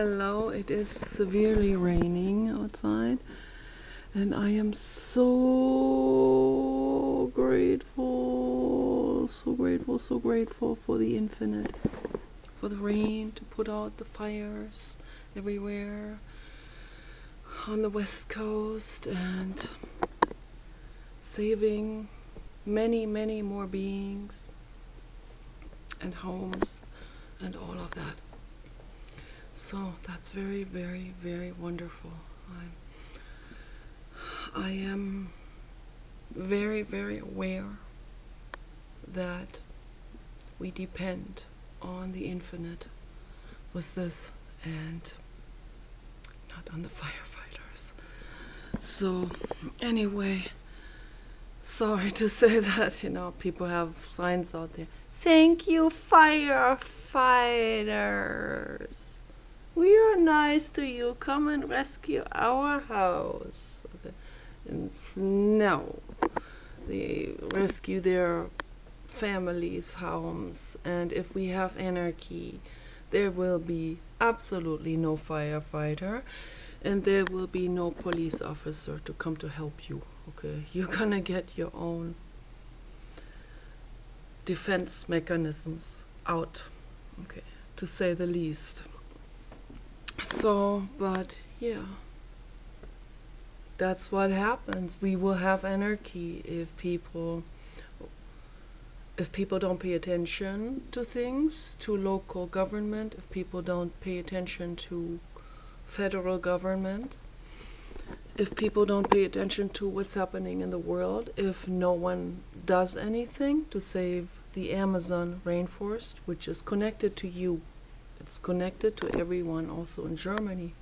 Hello, it is severely raining outside, and I am so grateful, so grateful, so grateful for the infinite, for the rain to put out the fires everywhere on the west coast and saving many, many more beings and homes and all of that. So that's very, very, very wonderful. I am very, very aware that we depend on the infinite with this and not on the firefighters. So anyway, sorry to say that, people have signs out there. Thank you, firefighters. We are nice to you. Come and rescue our house. Okay. And no, they rescue their families' homes. And if we have anarchy, there will be absolutely no firefighter, and there will be no police officer to come to help you. Okay, you're gonna get your own defense mechanisms out. Okay, to say the least. So, but yeah, that's what happens. We will have anarchy if people don't pay attention to things, to local government, if people don't pay attention to federal government, if people don't pay attention to what's happening in the world, if no one does anything to save the Amazon rainforest, which is connected to you. It's connected to everyone, also in Germany.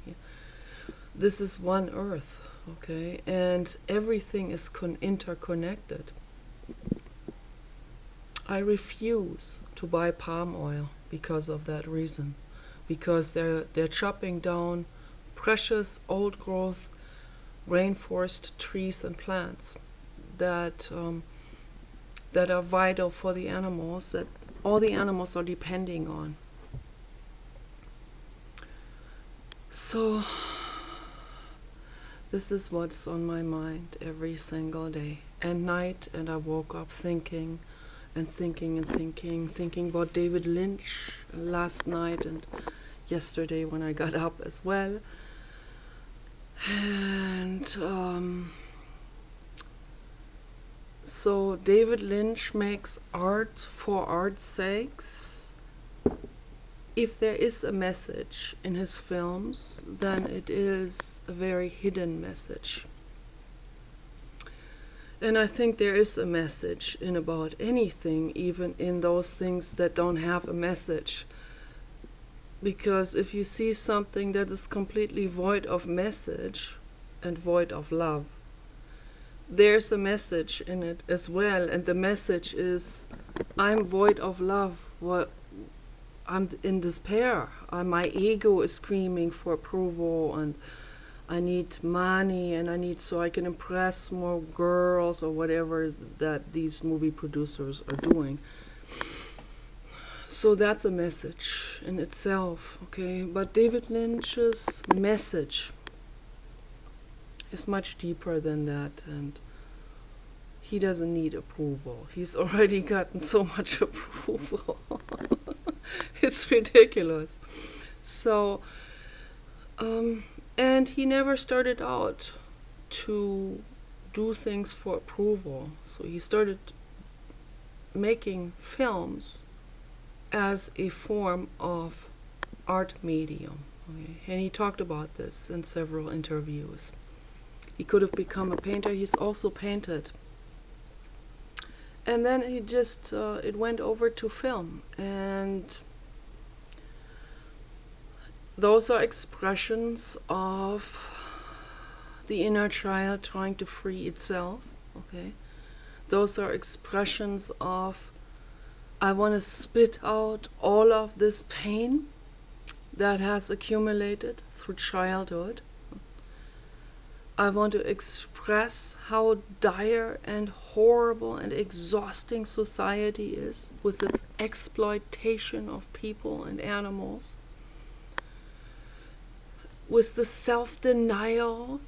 This is one Earth, okay? And everything is interconnected. I refuse to buy palm oil because of that reason. Because they're chopping down precious old growth rainforest trees and plants that are vital for the animals, that all the animals are depending on. So this is what's on my mind every single day and night, and I woke up thinking about David Lynch last night and yesterday when I got up as well. And so David Lynch makes art for art's sakes. If there is a message in his films, then it is a very hidden message. And I think there is a message in about anything, even in those things that don't have a message. Because if you see something that is completely void of message and void of love, there's a message in it as well. And the message is, I'm void of love. I'm in despair. My ego is screaming for approval, and I need money, and I need so I can impress more girls or whatever that these movie producers are doing. So that's a message in itself, okay? But David Lynch's message is much deeper than that, and he doesn't need approval. He's already gotten so much approval. It's ridiculous. So, and he never started out to do things for approval. So he started making films as a form of art medium. Okay? And he talked about this in several interviews. He could have become a painter. He's also painted. And then he just, it went over to film. And those are expressions of the inner child trying to free itself, okay? Those are expressions of, I want to spit out all of this pain that has accumulated through childhood. I want to express how dire and horrible and exhausting society is with its exploitation of people and animals. with the self-denial,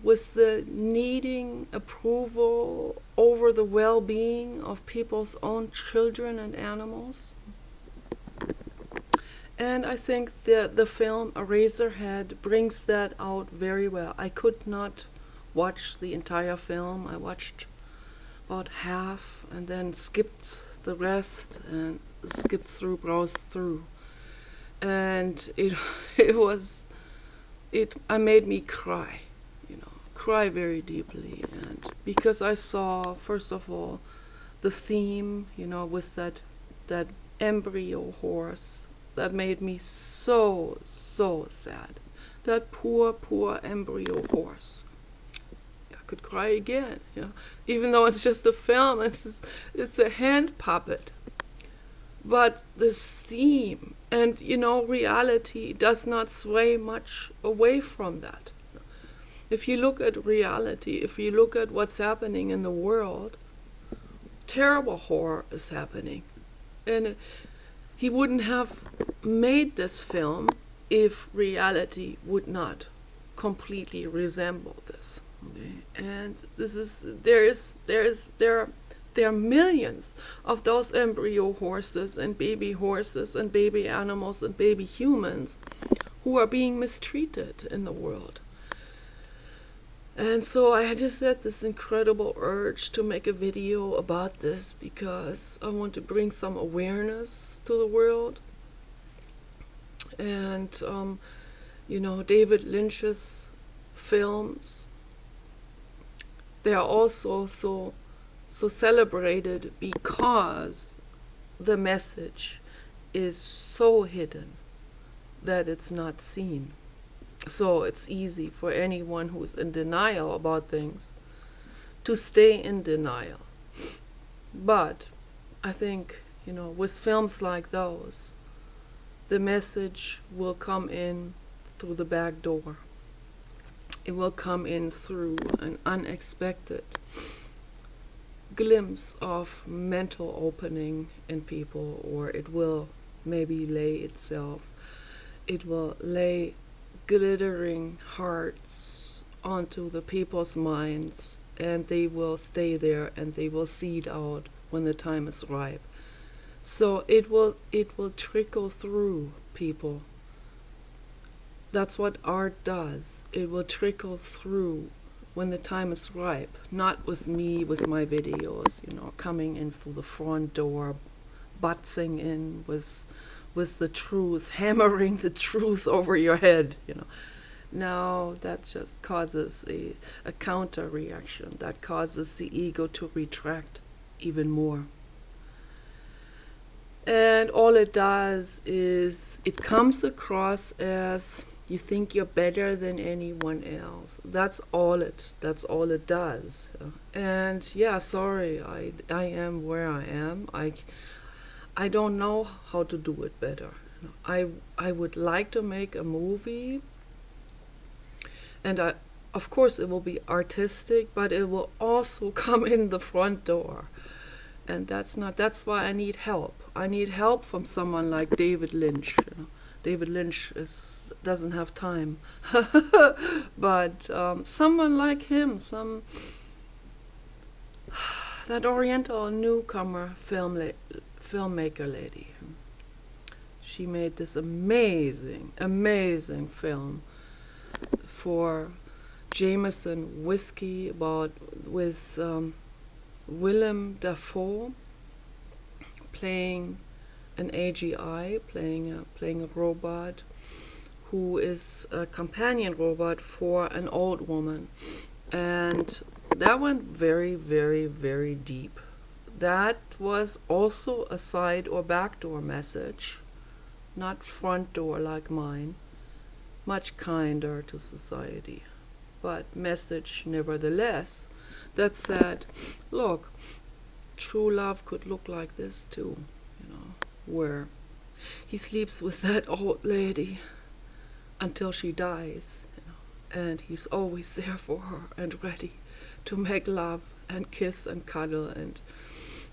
with the needing approval over the well-being of people's own children and animals. And I think the film Eraserhead brings that out very well. I could not watch the entire film. I watched about half and then skipped the rest and browsed through. And it made me cry, cry very deeply. And because I saw, first of all, the theme, with that embryo horse, that made me so, so sad. That poor, poor embryo horse. I could cry again, even though it's just a film, it's a hand puppet. But this theme and, reality does not sway much away from that. If you look at reality, if you look at what's happening in the world, terrible horror is happening. And he wouldn't have made this film if reality would not completely resemble this. Okay? And there are millions of those embryo horses and baby animals and baby humans who are being mistreated in the world. And so I just had this incredible urge to make a video about this because I want to bring some awareness to the world. And, David Lynch's films, they are also so celebrated because the message is so hidden that it's not seen. So it's easy for anyone who's in denial about things to stay in denial. But I think, with films like those, the message will come in through the back door. It will come in through an unexpected glimpse of mental opening in people, or it will maybe it will lay glittering hearts onto the people's minds, and they will stay there and they will seed out when the time is ripe. So it will trickle through people. That's what art does. It will trickle through when the time is ripe. Not with me, with my videos, coming in through the front door, butting in with the truth, hammering the truth over your head, Now that just causes a counter reaction. That causes the ego to retract even more. And all it does is it comes across as you think you're better than anyone else. That's all it does. And yeah, sorry, I am where I am. I don't know how to do it better. I would like to make a movie, and of course it will be artistic, but it will also come in the front door. And that's why I need help. I need help from someone like David Lynch. David Lynch doesn't have time. But someone like him, that Oriental newcomer filmmaker lady. She made this amazing, amazing film for Jameson Whiskey with Willem Dafoe playing an AGI, playing a robot who is a companion robot for an old woman. And that went very, very, very deep. That was also a side or backdoor message, not front door like mine, much kinder to society, but message nevertheless that said, look, true love could look like this too, where he sleeps with that old lady until she dies, and he's always there for her and ready to make love and kiss and cuddle, and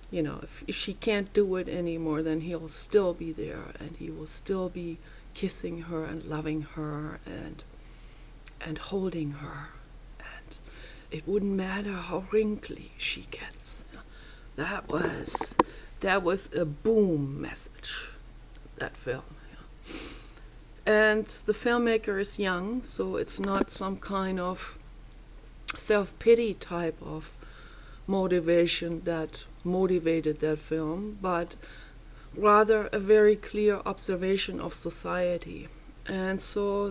if she can't do it anymore, then he'll still be there and he will still be kissing her and loving her and and holding her, and it wouldn't matter how wrinkly she gets. That was a boom message, that film. And the filmmaker is young, so it's not some kind of self-pity type of motivation that motivated that film, but rather a very clear observation of society. And so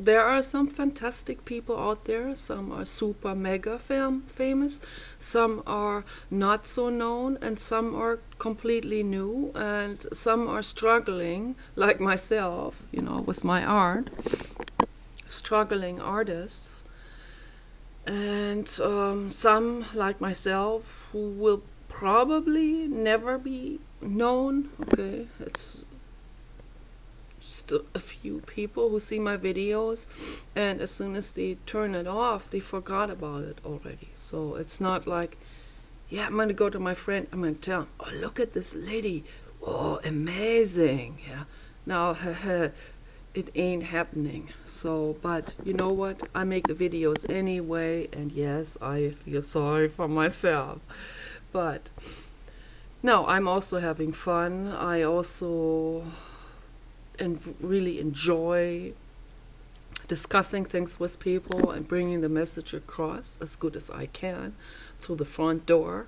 there are some fantastic people out there. Some are super mega famous, some are not so known, and some are completely new, and some are struggling, like myself, with my art, struggling artists. And some, like myself, who will probably never be known. Okay, it's just a few people who see my videos, and as soon as they turn it off, they forgot about it already. So it's not like, yeah, I'm gonna go to my friend, I'm gonna tell him, oh, look at this lady, oh, amazing. Yeah, now it ain't happening. So, but you know what? I make the videos anyway, and yes, I feel sorry for myself. But no, I'm also having fun. I also really enjoy discussing things with people and bringing the message across as good as I can through the front door,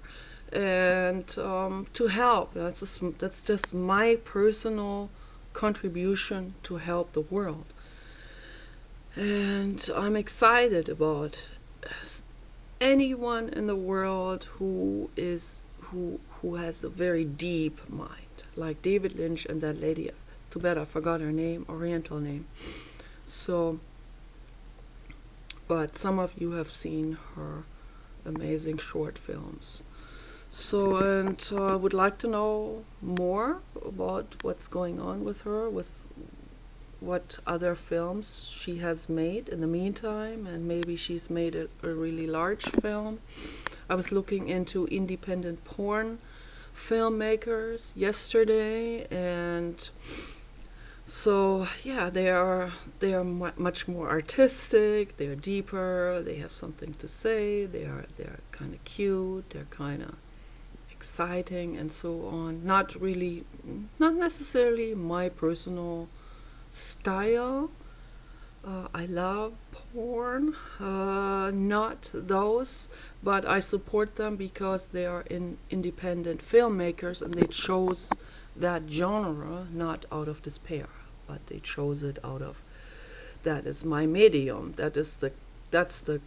and to help. That's just my personal contribution to help the world. And I'm excited about anyone in the world who has a very deep mind, like David Lynch and that lady. Too bad I forgot her name, Oriental name. So, but some of you have seen her amazing short films. So, and I would like to know more about what's going on with her, with what other films she has made in the meantime, and maybe she's made a really large film. I was looking into independent porn filmmakers yesterday, and so yeah, they are much more artistic, they're deeper, they have something to say, they're kind of cute, they're kind of exciting, and so on. Not necessarily my personal style. I love porn, not those, but I support them because they are independent filmmakers, and they chose that genre not out of despair, but they chose it out of, that is my medium, that's the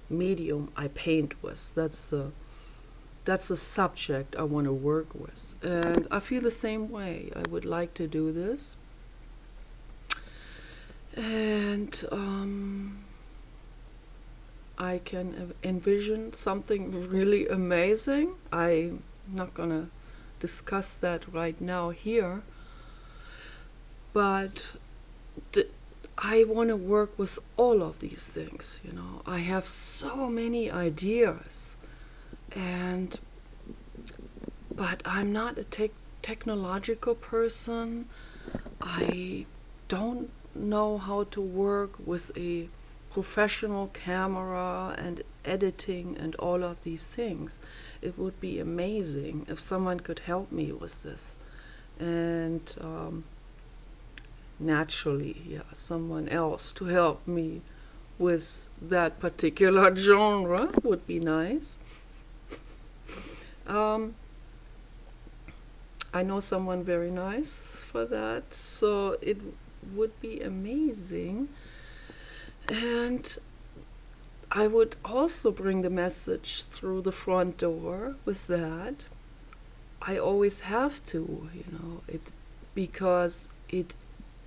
medium I paint with, that's the subject I want to work with, and I feel the same way. I would like to do this. And I can envision something really amazing. I'm not gonna discuss that right now here, but I want to work with all of these things. I have so many ideas, but I'm not a technological person. I don't know how to work with a professional camera and editing and all of these things. It would be amazing if someone could help me with this. And naturally, yeah, someone else to help me with that particular genre would be nice. I know someone very nice for that, so it would be amazing. And I would also bring the message through the front door with that. I always have to, because it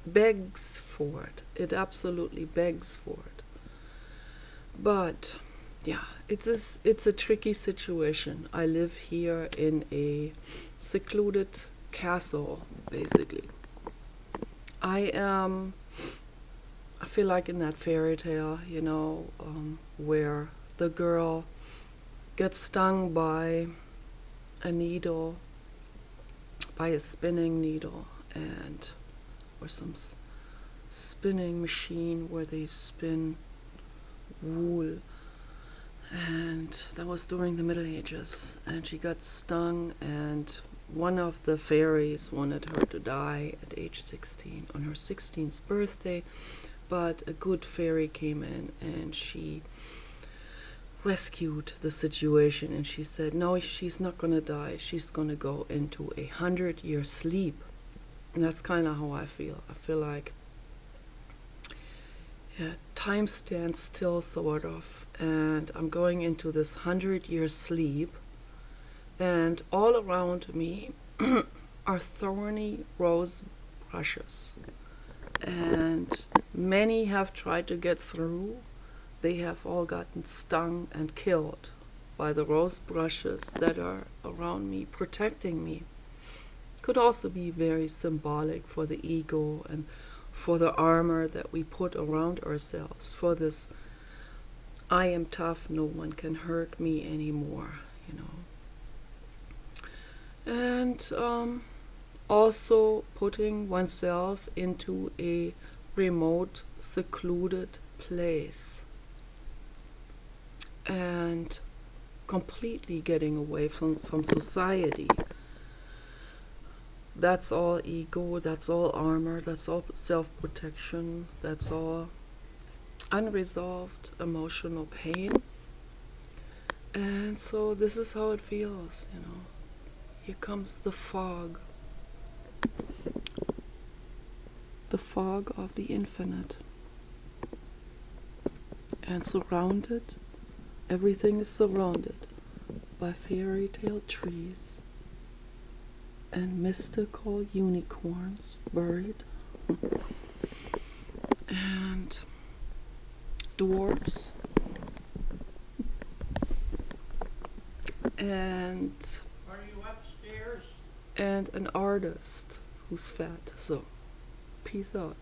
begs for it. It absolutely begs for it. But yeah, it's a tricky situation. I live here in a secluded castle, basically. I feel like in that fairy tale, where the girl gets stung by a needle, by a spinning needle, or some spinning machine where they spin wool. And that was during the Middle Ages. And she got stung, and one of the fairies wanted her to die at age 16, on her 16th birthday. But a good fairy came in and she rescued the situation, and she said, no, she's not going to die. She's going to go into 100-year sleep. And that's kind of how I feel. I feel like time stands still, sort of, and I'm going into this 100-year sleep, and all around me are thorny rose brushes, and many have tried to get through. They have all gotten stung and killed by the rose brushes that are around me, protecting me. Could also be very symbolic for the ego and for the armor that we put around ourselves, for this I am tough, no one can hurt me anymore, you know. And also putting oneself into a remote, secluded place and completely getting away from society. That's all ego, that's all armor, that's all self-protection, that's all unresolved emotional pain. And so this is how it feels, you know. Here comes the fog of the infinite. And surrounded, everything is surrounded by fairy tale trees and mystical unicorns buried, and dwarves, and Are you upstairs? and an artist who's fat. So, peace out.